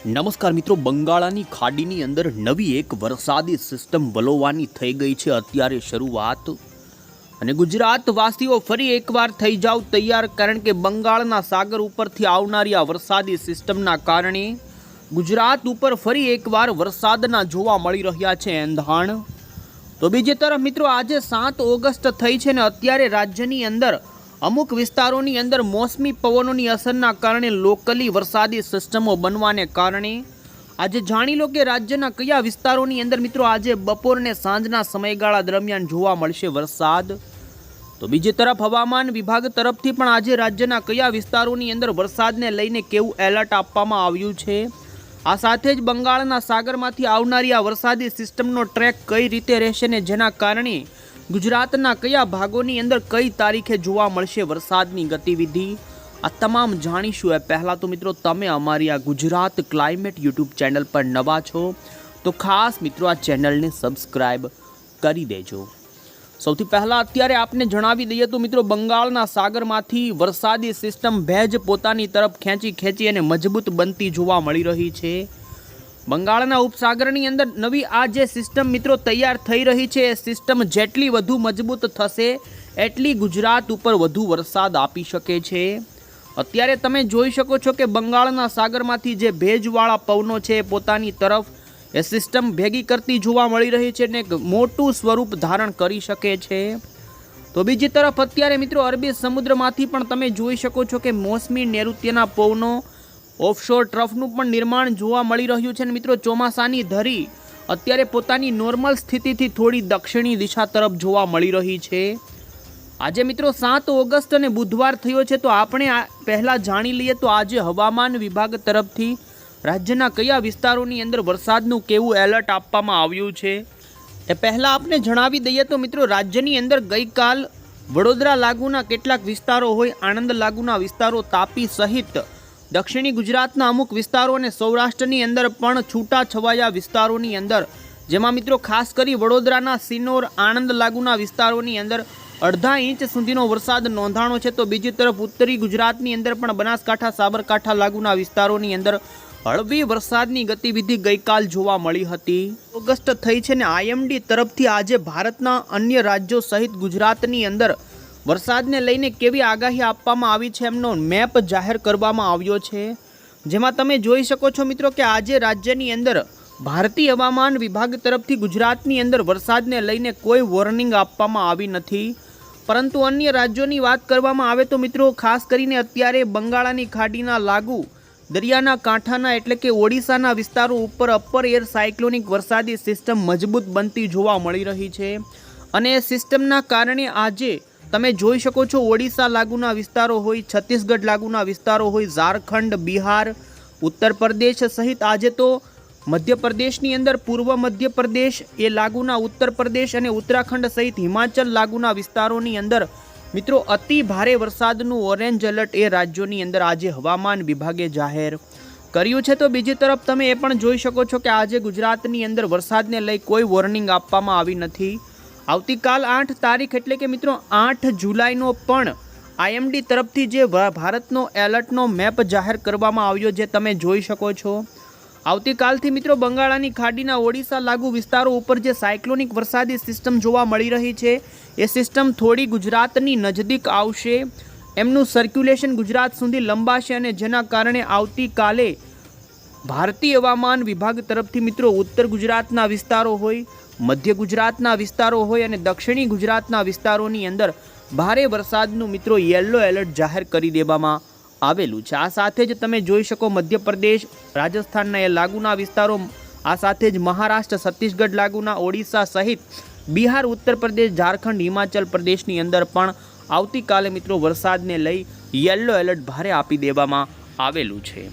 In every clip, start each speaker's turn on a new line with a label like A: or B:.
A: નમસ્કાર મિત્રો, બંગાળની ખાડીની અંદર નવી એક વરસાદી સિસ્ટમ વલોવાની થઈ ગઈ છે અત્યારે શરૂઆત। અને ગુજરાતવાસીઓ ફરી એકવાર થઈ જાવ તૈયાર, કારણ કે બંગાળના સાગર ઉપરથી આવનારી આ વરસાદી સિસ્ટમના કારણે ગુજરાત ઉપર ફરી એકવાર વરસાદના જોવા મળી રહ્યા છે એંધાણ। તો બીજી તરફ મિત્રો, આજે 7 ઓગસ્ટ થઈ છે ને અત્યારે રાજ્યની અંદર અમુક વિસ્તારોની અંદર મોસમી પવનોની અસરના કારણે લોકલી વરસાદી સિસ્ટમો બનવાને કારણે આજે જાણી લો કે રાજ્યના કયા વિસ્તારોની અંદર મિત્રો આજે બપોરને સાંજના સમયગાળા દરમિયાન જોવા મળશે વરસાદ। તો બીજી તરફ હવામાન વિભાગ તરફથી પણ આજે રાજ્યના કયા વિસ્તારોની અંદર વરસાદને લઈને કેવું એલર્ટ આપવામાં આવ્યું છે। આ સાથે જ બંગાળના સાગરમાંથી આવનારી આ વરસાદી સિસ્ટમનો ટ્રેક કઈ રીતે રહેશે ને જેના કારણે ગુજરાતના કયા ભાગોની અંદર કઈ તારીખે જોવા મળશે વરસાદની ગતિવિધિ, આ તમામ જાણીશું। એ પહેલાં તો મિત્રો, તમે અમારી આ ગુજરાત ક્લાઇમેટ યુટ્યુબ ચેનલ પર નવા છો તો ખાસ મિત્રો આ ચેનલને સબસ્ક્રાઈબ કરી દેજો। સૌથી પહેલાં અત્યારે આપને જણાવી દઈએ તો મિત્રો, બંગાળના સાગરમાંથી વરસાદી સિસ્ટમ ભેજ પોતાની તરફ ખેંચી અને મજબૂત બનતી જોવા મળી રહી છે। બંગાળના ઉપસાગરની અંદર નવી આ જે સિસ્ટમ મિત્રો તૈયાર થઈ રહી છે, એ સિસ્ટમ જેટલી વધુ મજબૂત થશે એટલી ગુજરાત ઉપર વધુ વરસાદ આપી શકે છે। અત્યારે તમે જોઈ શકો છો કે બંગાળના સાગરમાંથી જે ભેજવાળા પવનો છે પોતાની તરફ એ સિસ્ટમ ભેગી કરતી જોવા મળી રહી છે ને એક મોટું સ્વરૂપ ધારણ કરી શકે છે। તો બીજી તરફ અત્યારે મિત્રો અરબી સમુદ્રમાંથી પણ તમે જોઈ શકો છો કે મોસમી નૈઋત્યના પવનો ઓફશોર ટ્રફનું પણ નિર્માણ જોવા મળી રહ્યું છે ને મિત્રો ચોમાસાની ધરી અત્યારે પોતાની નોર્મલ સ્થિતિથી થોડી દક્ષિણી દિશા તરફ જોવા મળી રહી છે। આજે મિત્રો 7 ઓગસ્ટ અને બુધવાર થયો છે, તો આપણે પહેલાં જાણી લઈએ તો આજે હવામાન વિભાગ તરફથી રાજ્યના કયા વિસ્તારોની અંદર વરસાદનું કેવું એલર્ટ આપવામાં આવ્યું છે। એ પહેલાં આપણે જણાવી દઈએ તો મિત્રો, રાજ્યની અંદર ગઈકાલ વડોદરા લાગુના કેટલાક વિસ્તારો હોય, આણંદ લાગુના વિસ્તારો, તાપી સહિત દક્ષિણી ગુજરાતના અમુક વિસ્તારો અને સૌરાષ્ટ્રની અંદર પણ છૂટા છવાયા વિસ્તારોની અંદર, જેમાં મિત્રો ખાસ કરી વડોદરાના સિનોર, આણંદ લાગુના વિસ્તારોની અંદર અડધા ઇંચ સુધીનો વરસાદ નોંધાણો છે। તો બીજી તરફ ઉત્તરી ગુજરાતની અંદર પણ બનાસકાંઠા, સાબરકાંઠા લાગુના વિસ્તારોની અંદર હળવી વરસાદની ગતિવિધિ ગઈકાલ જોવા મળી હતી। ઓગસ્ટ થઈ છે ને IMD તરફથી આજે ભારતના અન્ય રાજ્યો સહિત ગુજરાતની અંદર વરસાદને લઈને કેવી આગાહી આપવામાં આવી છે એમનો મેપ જાહેર કરવામાં આવ્યો છે, જેમાં તમે જોઈ શકો છો મિત્રો કે આજે રાજ્યની અંદર ભારતીય હવામાન વિભાગ તરફથી ગુજરાતની અંદર વરસાદને લઈને કોઈ વોર્નિંગ આપવામાં આવી નથી। પરંતુ અન્ય રાજ્યોની વાત કરવામાં આવે તો મિત્રો, ખાસ કરીને અત્યારે બંગાળની ખાડીના લાગુ દરિયાના કાંઠાના એટલે કે ઓડિશાના વિસ્તારો ઉપર અપર એર સાયક્લોનિક વરસાદી સિસ્ટમ મજબૂત બનતી જોવા મળી રહી છે। અને એ સિસ્ટમના કારણે આજે તમે જોઈ શકો છો ઓડિશા લાગુના વિસ્તારો હોય, છત્તીસગઢ લાગુના વિસ્તારો હોય, ઝારખંડ, બિહાર, ઉત્તર પ્રદેશ સહિત આજે તો મધ્યપ્રદેશની અંદર પૂર્વ મધ્યપ્રદેશ એ લાગુના ઉત્તર પ્રદેશ અને ઉત્તરાખંડ સહિત હિમાચલ લાગુના વિસ્તારોની અંદર મિત્રો અતિ ભારે વરસાદનું ઓરેન્જ એલર્ટ એ રાજ્યોની અંદર આજે હવામાન વિભાગે જાહેર કર્યું છે। તો બીજી તરફ તમે એ પણ જોઈ શકો છો કે આજે ગુજરાતની અંદર વરસાદને લઈ કોઈ વોર્નિંગ આપવામાં આવી નથી। આવતીકાલ 8 તારીખ એટલે કે મિત્રો 8 જુલાઈનો પણ IMD તરફથી જે ભારતનો એલર્ટનો મેપ જાહેર કરવામાં આવ્યો, જે તમે જોઈ શકો છો। આવતીકાલથી મિત્રો બંગાળની ખાડીના ઓડિશા લાગુ વિસ્તારો ઉપર જે સાયક્લોનિક વરસાદી સિસ્ટમ જોવા મળી રહી છે, એ સિસ્ટમ થોડી ગુજરાતની નજદીક આવશે, એમનું સર્ક્યુલેશન ગુજરાત સુધી લંબાશે અને જેના કારણે આવતીકાલે ભારતીય હવામાન વિભાગ તરફથી મિત્રો ઉત્તર ગુજરાતના વિસ્તારો હોય, મધ્ય ગુજરાતના વિસ્તારો હોય અને દક્ષિણી ગુજરાતના વિસ્તારોની અંદર ભારે વરસાદનું મિત્રો યલો એલર્ટ જાહેર કરી દેવામાં આવેલું છે। આ સાથે જ તમે જોઈ શકો મધ્યપ્રદેશ, રાજસ્થાનના એ લાગુના વિસ્તારો, આ સાથે જ મહારાષ્ટ્ર, છત્તીસગઢ લાગુના ઓડિશા સહિત બિહાર, ઉત્તર પ્રદેશ, ઝારખંડ, હિમાચલ પ્રદેશની અંદર પણ આવતીકાલે મિત્રો વરસાદને લઈ યલો એલર્ટ ભારે આપી દેવામાં આવેલું છે।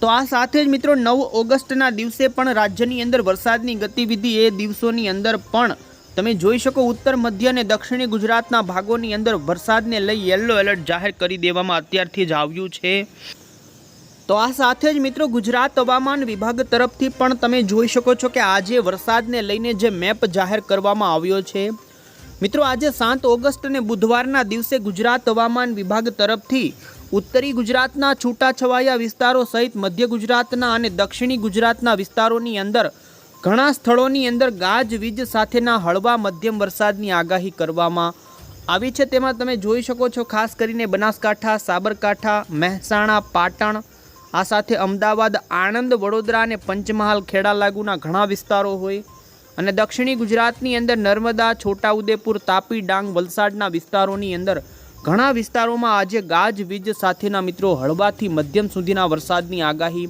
A: તો આ સાથે જ મિત્રો 9 ઓગસ્ટના દિવસે પણ રાજ્યની અંદર વરસાદની ગતિવિધિ એ દિવસોની અંદર પણ તમે જોઈ શકો ઉત્તર, મધ્ય અને દક્ષિણી ગુજરાતના ભાગોની અંદર વરસાદને લઈ યલો એલર્ટ જાહેર કરી દેવામાં અત્યારથી જ આવ્યું છે। તો આ સાથે જ મિત્રો ગુજરાત હવામાન વિભાગ તરફથી પણ તમે જોઈ શકો છો કે આજે વરસાદને લઈને જે મેપ જાહેર કરવામાં આવ્યો છે મિત્રો, આજે 7 ઓગસ્ટ અને બુધવારના દિવસે ગુજરાત હવામાન વિભાગ તરફથી ઉત્તરી ગુજરાતના છૂટાછવાયા વિસ્તારો સહિત મધ્ય ગુજરાતના અને દક્ષિણી ગુજરાતના વિસ્તારોની અંદર ઘણા સ્થળોની અંદર ગાજવીજ સાથેના હળવા મધ્યમ વરસાદની આગાહી કરવામાં આવી છે। તેમાં તમે જોઈ શકો છો ખાસ કરીને બનાસકાંઠા, સાબરકાંઠા, મહેસાણા, પાટણ, આ સાથે અમદાવાદ, આણંદ, વડોદરા અને પંચમહાલ ખેડા લાગુના ઘણા વિસ્તારો હોય અને દક્ષિણી ગુજરાતની અંદર નર્મદા, છોટાઉદેપુર, તાપી, ડાંગ, વલસાડના વિસ્તારોની અંદર ઘણા વિસ્તારોમાં આજે ગાજવીજ સાથેના મિત્રો હળવાથી મધ્યમ સુધીના વરસાદની આગાહી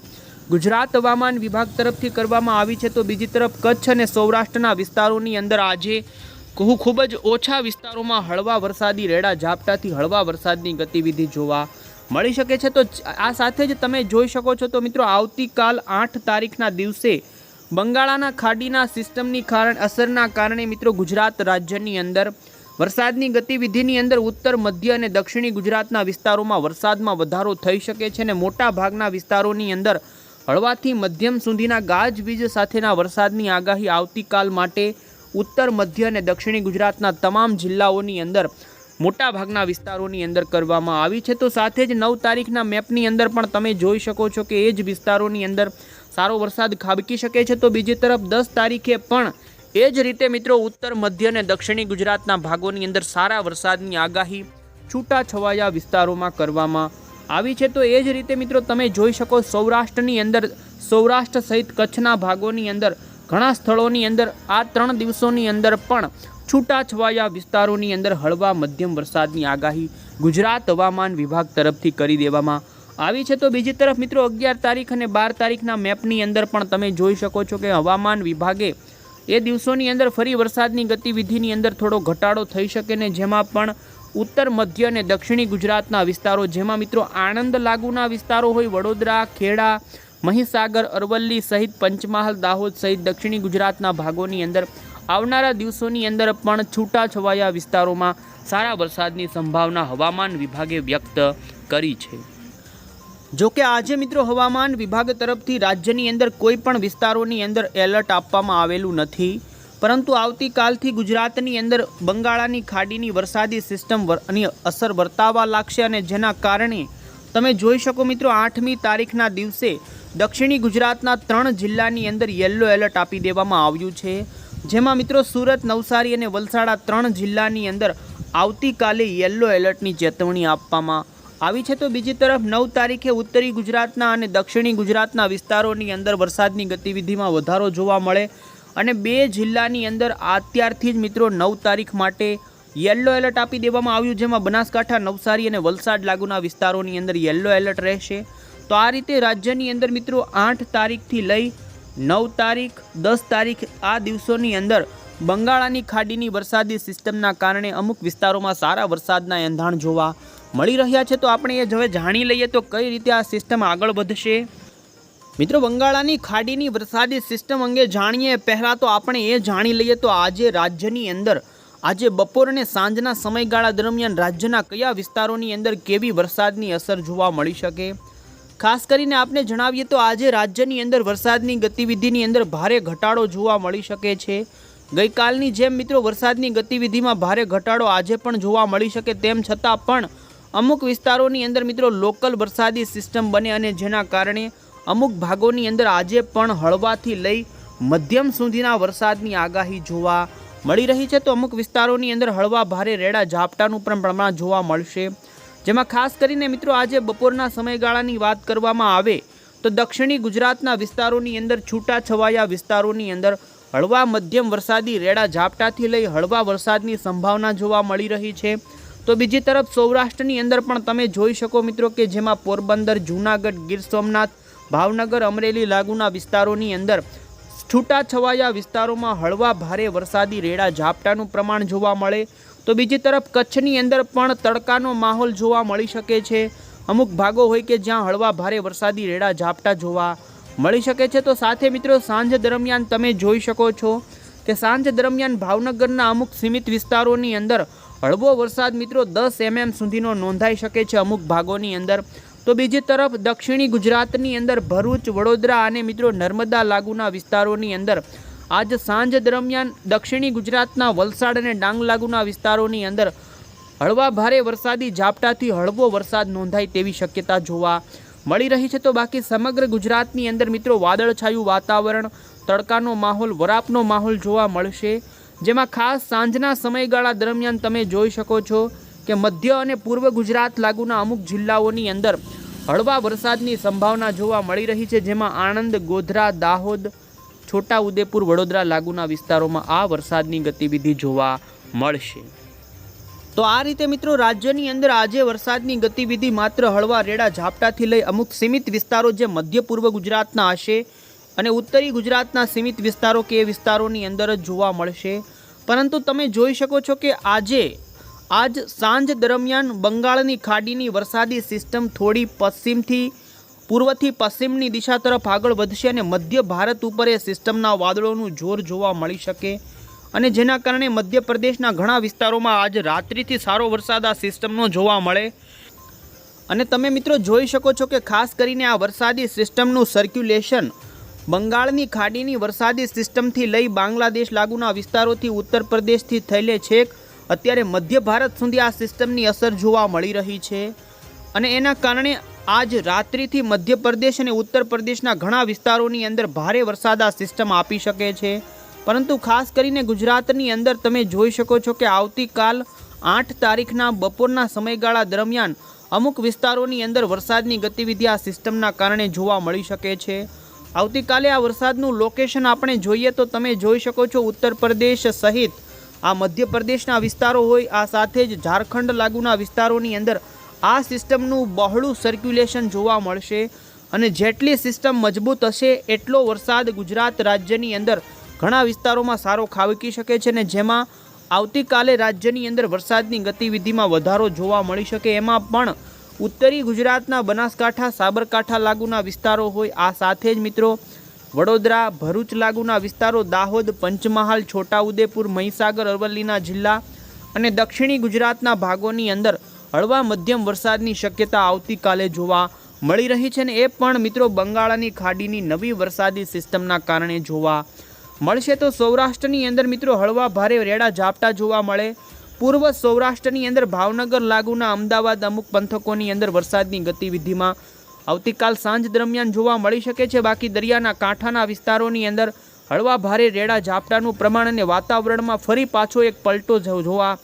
A: ગુજરાત હવામાન વિભાગ તરફથી કરવામાં આવી છે। તો બીજી તરફ કચ્છ અને સૌરાષ્ટ્રના વિસ્તારોની અંદર આજે ખૂબ જ ઓછા વિસ્તારોમાં હળવા વરસાદી રેડા ઝાપટાથી હળવા વરસાદની ગતિવિધિ જોવા મળી શકે છે। તો આ સાથે જ તમે જોઈ શકો છો તો મિત્રો આવતીકાલ 8 તારીખના દિવસે બંગાળાના ખાડીના સિસ્ટમની અસરના કારણે મિત્રો ગુજરાત રાજ્યની અંદર વરસાદની ગતિવિધિની અંદર ઉત્તર, મધ્ય અને દક્ષિણી ગુજરાતના વિસ્તારોમાં વરસાદમાં વધારો થઈ શકે છે અને મોટા ભાગના વિસ્તારોની અંદર હળવાથી મધ્યમ સુધીના ગાજવીજ સાથેના વરસાદની આગાહી આવતીકાલ માટે ઉત્તર, મધ્ય અને દક્ષિણી ગુજરાતના તમામ જિલ્લાઓની અંદર મોટા ભાગના વિસ્તારોની અંદર કરવામાં આવી છે। તો સાથે જ 9 તારીખના મેપની અંદર પણ તમે જોઈ શકો છો કે એ જ વિસ્તારોની અંદર સારો વરસાદ ખાબકી શકે છે। તો બીજી તરફ 10 તારીખે પણ એ જ રીતે મિત્રો ઉત્તર, મધ્ય અને દક્ષિણી ગુજરાતના ભાગોની અંદર સારા વરસાદની આગાહી છૂટાછવાયા વિસ્તારોમાં કરવામાં આવી છે। તો એ જ રીતે મિત્રો તમે જોઈ શકો સૌરાષ્ટ્રની અંદર, સૌરાષ્ટ્ર સહિત કચ્છના ભાગોની અંદર ઘણા સ્થળોની અંદર આ 3 દિવસોની અંદર પણ છૂટાછવાયા વિસ્તારોની અંદર હળવા મધ્યમ વરસાદની આગાહી ગુજરાત હવામાન વિભાગ તરફથી કરી દેવામાં આવી છે। તો બીજી તરફ મિત્રો 11 તારીખ અને 12 તારીખના મેપની અંદર પણ તમે જોઈ શકો છો કે હવામાન વિભાગે એ દિવસોની અંદર ફરી વરસાદની ગતિવિધિની અંદર થોડો ઘટાડો થઈ શકે ને જેમાં પણ ઉત્તર, મધ્ય અને દક્ષિણી ગુજરાતના વિસ્તારો જેમાં મિત્રો આણંદ લાગુના વિસ્તારો હોય, વડોદરા, ખેડા, મહીસાગર, અરવલ્લી સહિત પંચમહાલ, દાહોદ સહિત દક્ષિણી ગુજરાતના ભાગોની અંદર આવનારા દિવસોની અંદર પણ છૂટાછવાયા વિસ્તારોમાં સારા વરસાદની સંભાવના હવામાન વિભાગે વ્યક્ત કરી છે। જો કે આજે મિત્રો હવામાન વિભાગ તરફથી રાજ્યની અંદર કોઈ પણ વિસ્તારોની અંદર એલર્ટ આપવામાં આવેલું નથી, પરંતુ આવતીકાલથી ગુજરાતની અંદર બંગાળાની ખાડીની વરસાદી સિસ્ટમની અસર વર્તાવા લાગશે અને જેના કારણે તમે જોઈ શકો મિત્રો 8મી તારીખના દિવસે દક્ષિણી ગુજરાતના 3 જિલ્લાની અંદર યલો એલર્ટ આપી દેવામાં આવ્યું છે, જેમાં મિત્રો સુરત, નવસારી અને વલસાડ 3 જિલ્લાની અંદર આવતીકાલે યલો એલર્ટની ચેતવણી આપવામાં આવી છે। તો બીજી તરફ 9 તારીખે ઉત્તરી ગુજરાતના અને દક્ષિણી ગુજરાતના વિસ્તારોની અંદર વરસાદની ગતિવિધિમાં વધારો જોવા મળે અને 2 જિલ્લાની અંદર અત્યારથી જ મિત્રો 9 તારીખ માટે યલો એલર્ટ આપી દેવામાં આવ્યું, જેમાં બનાસકાંઠા, નવસારી અને વલસાડ લાગુના વિસ્તારોની અંદર યલો એલર્ટ રહેશે। તો આ રીતે રાજ્યની અંદર મિત્રો 8 તારીખથી લઈ 9 તારીખ, 10 તારીખ આ દિવસોની અંદર બંગાળાની ખાડીની વરસાદી સિસ્ટમના કારણે અમુક વિસ્તારોમાં સારા વરસાદના એંધાણ જોવા મળી રહ્યા છે। તો આપણે એ હવે જાણી લઈએ તો કઈ રીતે આ સિસ્ટમ આગળ વધશે। મિત્રો બંગાળાની ખાડીની વરસાદી સિસ્ટમ અંગે જાણીએ પહેલાં તો આપણે એ જાણી લઈએ તો આજે રાજ્યની અંદર આજે બપોર અને સાંજના સમયગાળા દરમિયાન રાજ્યના કયા વિસ્તારોની અંદર કેવી વરસાદની અસર જોવા મળી શકે। ખાસ કરીને આપણે જણાવીએ તો આજે રાજ્યની અંદર વરસાદની ગતિવિધિની અંદર ભારે ઘટાડો જોવા મળી શકે છે। ગઈકાલની જેમ મિત્રો વરસાદની ગતિવિધિમાં ભારે ઘટાડો આજે પણ જોવા મળી શકે, તેમ છતાં પણ અમુક વિસ્તારોની અંદર મિત્રો લોકલ વરસાદી સિસ્ટમ બને અને જેના કારણે અમુક ભાગોની અંદર આજે પણ હળવાથી લઈ મધ્યમ સુધીના વરસાદની આગાહી જોવા મળી રહી છે। તો અમુક વિસ્તારોની અંદર હળવા ભારે રેડા ઝાપટાનું પણ પ્રમાણ જોવા મળશે, જેમાં ખાસ કરીને મિત્રો આજે બપોરના સમયગાળાની વાત કરવામાં આવે તો દક્ષિણી ગુજરાતના વિસ્તારોની અંદર છૂટાછવાયા વિસ્તારોની અંદર હળવા મધ્યમ વરસાદી રેડા ઝાપટાથી લઈ હળવા વરસાદની સંભાવના જોવા મળી રહી છે। તો બીજી તરફ સૌરાષ્ટ્રની અંદર પણ તમે જોઈ શકો મિત્રો કે જેમાં પોરબંદર, જૂનાગઢ, ગીર સોમનાથ, ભાવનગર, અમરેલી લાગુના વિસ્તારોની અંદર છૂટાછવાયા વિસ્તારોમાં હળવા ભારે વરસાદી રેડા ઝાપટાનું પ્રમાણ જોવા મળે। તો બીજી તરફ કચ્છની અંદર પણ તડકાનો માહોલ જોવા મળી શકે છે, અમુક ભાગો હોય કે જ્યાં હળવા ભારે વરસાદી રેડા ઝાપટા જોવા મળી શકે છે। તો સાથે મિત્રો સાંજ દરમિયાન તમે જોઈ શકો છો કે સાંજ દરમિયાન ભાવનગરના અમુક સીમિત વિસ્તારોની અંદર હળવો વરસાદ મિત્રો 10 mm સુધીનો નોંધાઈ શકે છે અમુક ભાગોની અંદર। તો બીજી તરફ દક્ષિણી ગુજરાતની અંદર ભરૂચ, વડોદરા અને મિત્રો નર્મદા લાગુના વિસ્તારોની અંદર આજ સાંજ દરમિયાન દક્ષિણી ગુજરાતના વલસાડ અને ડાંગ લાગુના વિસ્તારોની અંદર હળવા ભારે વરસાદી ઝાપટાથી હળવો વરસાદ નોંધાય તેવી શક્યતા જોવા મળી રહી છે। તો બાકી સમગ્ર ગુજરાતની અંદર મિત્રો વાદળછાયું વાતાવરણ, તડકાનો માહોલ, વરાપનો માહોલ જોવા મળશે, જેમાં ખાસ સાંજના સમયગાળા દરમિયાન તમે જોઈ શકો છો કે મધ્ય અને પૂર્વ ગુજરાત લાગુના અમુક જિલ્લાઓની અંદર હળવા વરસાદની સંભાવના જોવા મળી રહી છે, જેમાં આણંદ, ગોધરા, દાહોદ, છોટા ઉદેપુર, વડોદરા લાગુના વિસ્તારોમાં આ વરસાદની ગતિવિધિ જોવા મળશે। તો આ રીતે મિત્રો રાજ્યની અંદર આજે વરસાદની ગતિવિધિ માત્ર હળવા રેડા ઝાપટાથી લઈ અમુક સીમિત વિસ્તારો જે મધ્ય પૂર્વ ગુજરાતના હશે અને ઉત્તરી ગુજરાતના સીમિત વિસ્તારો કે એ વિસ્તારોની અંદર જ જોવા મળશે। પરંતુ તમે જોઈ શકો છો કે આજ સાંજ દરમિયાન બંગાળની ખાડીની વરસાદી સિસ્ટમ થોડી પૂર્વથી પશ્ચિમની દિશા તરફ આગળ વધશે અને મધ્ય ભારત ઉપર એ સિસ્ટમના વાદળોનું જોર જોવા મળી શકે અને જેના કારણે મધ્યપ્રદેશના ઘણા વિસ્તારોમાં આજ રાત્રિથી સારો વરસાદ આ સિસ્ટમનો જોવા મળે। અને તમે મિત્રો જોઈ શકો છો કે ખાસ કરીને આ વરસાદી સિસ્ટમનું સર્ક્યુલેશન બંગાળની ખાડીની વરસાદી સિસ્ટમથી લઈ બાંગ્લાદેશ લાગુના વિસ્તારોથી ઉત્તર પ્રદેશથી થઈને છેક અત્યારે મધ્ય ભારત સુધી આ સિસ્ટમની અસર જોવા મળી રહી છે અને એના કારણે આજ રાત્રિથી મધ્યપ્રદેશ અને ઉત્તર પ્રદેશના ઘણા વિસ્તારોની અંદર ભારે વરસાદ આ સિસ્ટમ આપી શકે છે। પરંતુ ખાસ કરીને ગુજરાતની અંદર તમે જોઈ શકો છો કે આવતીકાલ 8 તારીખના બપોરના સમયગાળા દરમિયાન અમુક વિસ્તારોની અંદર વરસાદની ગતિવિધિ આ સિસ્ટમના કારણે જોવા મળી શકે છે। આવતીકાલે આ વરસાદનું લોકેશન આપણે જોઈએ તો તમે જોઈ શકો છો ઉત્તર પ્રદેશ સહિત આ મધ્યપ્રદેશના વિસ્તારો હોય, આ સાથે જ ઝારખંડ લાગુના વિસ્તારોની અંદર આ સિસ્ટમનું બહોળું સર્ક્યુલેશન જોવા મળશે અને જેટલી સિસ્ટમ મજબૂત હશે એટલો વરસાદ ગુજરાત રાજ્યની અંદર ઘણા વિસ્તારોમાં સારો ખાબકી શકે છે અને જેમાં આવતીકાલે રાજ્યની અંદર વરસાદની ગતિવિધિમાં વધારો જોવા મળી શકે। એમાં પણ ઉત્તરી ગુજરાતના બનાસકાંઠા, સાબરકાંઠા લાગુના વિસ્તારો હોય, આ સાથે જ મિત્રો વડોદરા, ભરૂચ લાગુના વિસ્તારો, દાહોદ, પંચમહાલ, છોટાઉદેપુર, મહીસાગર, અરવલ્લીના જિલ્લા અને દક્ષિણી ગુજરાતના ભાગોની અંદર હળવા મધ્યમ વરસાદની શક્યતા આવતીકાલે જોવા મળી રહી છે અને એ પણ મિત્રો બંગાળની ખાડીની નવી વરસાદી સિસ્ટમના કારણે જોવા મળશે। તો સૌરાષ્ટ્રની અંદર મિત્રો હળવા ભારે રેડા ઝાપટા જોવા મળે। પૂર્વ સૌરાષ્ટ્રની અંદર ભાવનગર લાગુના અમદાવાદ અમુક પંથકોની અંદર વરસાદની ગતિવિધિમાં આવતીકાલ સાંજ દરમિયાન જોવા મળી શકે છે। બાકી દરિયાના કાંઠાના વિસ્તારોની અંદર હળવા ભારે રેડા ઝાપટાનું પ્રમાણ અને વાતાવરણમાં ફરી પાછો એક પલટો જોવા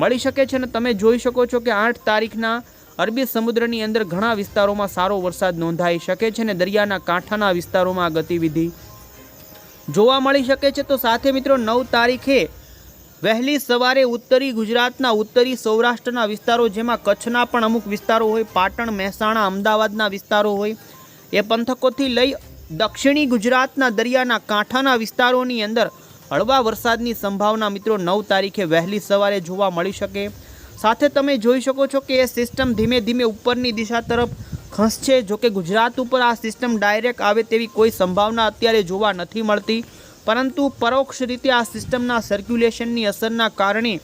A: મળી શકે છે અને તમે જોઈ શકો છો કે 8 તારીખના અરબી સમુદ્રની અંદર ઘણા વિસ્તારોમાં સારો વરસાદ નોંધાઈ શકે છે અને દરિયાના કાંઠાના વિસ્તારોમાં ગતિવિધિ જોવા મળી શકે છે। તો સાથે મિત્રો 9 તારીખે વહેલી સવારે ઉત્તરી ગુજરાતના ઉત્તરી સૌરાષ્ટ્રના વિસ્તારો જેમાં કચ્છના પણ અમુક વિસ્તારો હોય, પાટણ, મહેસાણા, અમદાવાદના વિસ્તારો હોય, એ પંથકોથી લઈ દક્ષિણી ગુજરાતના દરિયાના કાંઠાના વિસ્તારોની અંદર હળવા વરસાદની સંભાવના મિત્રો 9 તારીખે વહેલી સવારે જોવા મળી શકે। સાથે તમે જોઈ શકો છો કે એ સિસ્ટમ ધીમે ધીમે ઉપરની દિશા તરફ ખસશે। જોકે ગુજરાત ઉપર આ સિસ્ટમ ડાયરેક્ટ આવે તેવી કોઈ સંભાવના અત્યારે જોવા નથી મળતી, પરંતુ પરોક્ષ રીતે આ સિસ્ટમના સર્ક્યુલેશનની અસરના કારણે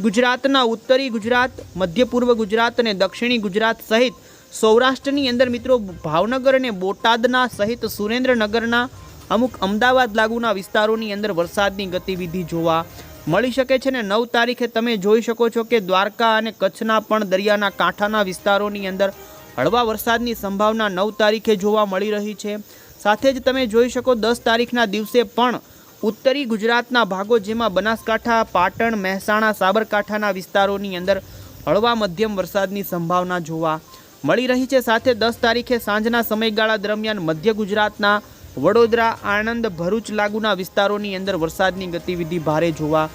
A: ગુજરાતના ઉત્તરી ગુજરાત, મધ્ય પૂર્વ ગુજરાત અને દક્ષિણી ગુજરાત સહિત સૌરાષ્ટ્રની અંદર મિત્રો ભાવનગર અને બોટાદના સહિત સુરેન્દ્રનગરના અમુક અમદાવાદ લાગુના વિસ્તારોની અંદર વરસાદની ગતિવિધિ જોવા મળી શકે છે અને 9 તારીખે તમે જોઈ શકો છો કે દ્વારકા અને કચ્છના પણ દરિયાના કાંઠાના વિસ્તારોની અંદર હળવા વરસાદની સંભાવના 9 તારીખે જોવા મળી રહી છે। સાથે જ તમે જોઈ શકો 10 તારીખના દિવસે પણ ઉત્તરી ગુજરાતના ભાગો જેમાં બનાસકાંઠા, પાટણ, મહેસાણા, સાબરકાંઠાના વિસ્તારોની અંદર હળવા મધ્યમ વરસાદની સંભાવના જોવા મળી રહી છે। સાથે 10 તારીખે સાંજના સમયગાળા દરમિયાન મધ્ય ગુજરાતના વડોદરા, આણંદ, ભરૂચ લાગુના વિસ્તારોની અંદર વરસાદની ગતિવિધિ ભારે જોવા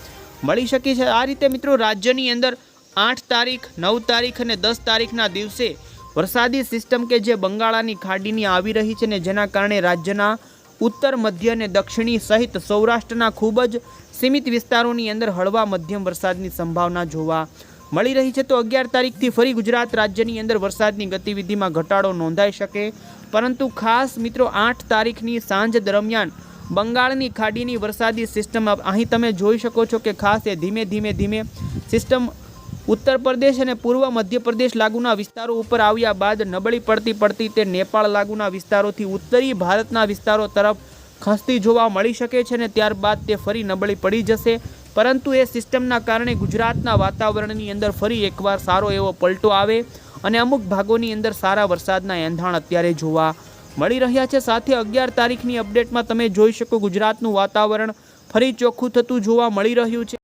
A: મળી શકે છે। આ રીતે મિત્રો રાજ્યની અંદર 8 તારીખ, 9 તારીખ અને 10 તારીખના દિવસે વરસાદી સિસ્ટમ કે જે બંગાળની ખાડીની આવી રહી છે ને જેના કારણે રાજ્યના ઉત્તર, મધ્ય અને દક્ષિણી સહિત સૌરાષ્ટ્રના ખૂબ જ સીમિત વિસ્તારોની અંદર હળવા મધ્યમ વરસાદની સંભાવના જોવા મળી રહી છે। તો 11 તારીખથી ફરી ગુજરાત રાજ્યની અંદર વરસાદની ગતિવિધિમાં ઘટાડો નોંધાઈ શકે, પરંતુ ખાસ મિત્રો 8 તારીખની સાંજ દરમિયાન બંગાળની ખાડીની વરસાદી સિસ્ટમ અહીં તમે જોઈ શકો છો કે ખાસ એ ધીમે ધીમે સિસ્ટમ ઉત્તર પ્રદેશ અને પૂર્વ મધ્યપ્રદેશ લાગુના વિસ્તારો ઉપર આવ્યા બાદ નબળી પડતી તે નેપાળ લાગુના વિસ્તારોથી ઉત્તરી ભારતના વિસ્તારો તરફ ખસતી જોવા મળી શકે છે અને ત્યારબાદ તે ફરી નબળી પડી જશે। પરંતુ એ સિસ્ટમના કારણે ગુજરાતના વાતાવરણની અંદર ફરી એકવાર સારો એવો પલટો આવે અને અમુક ભાગોની અંદર સારા વરસાદના એંધાણ અત્યારે જોવા મળી રહ્યા છે। સાથે 11 તારીખની અપડેટમાં તમે જોઈ શકો ગુજરાતનું વાતાવરણ ફરી ચોખ્ખું થતું જોવા મળી રહ્યું છે।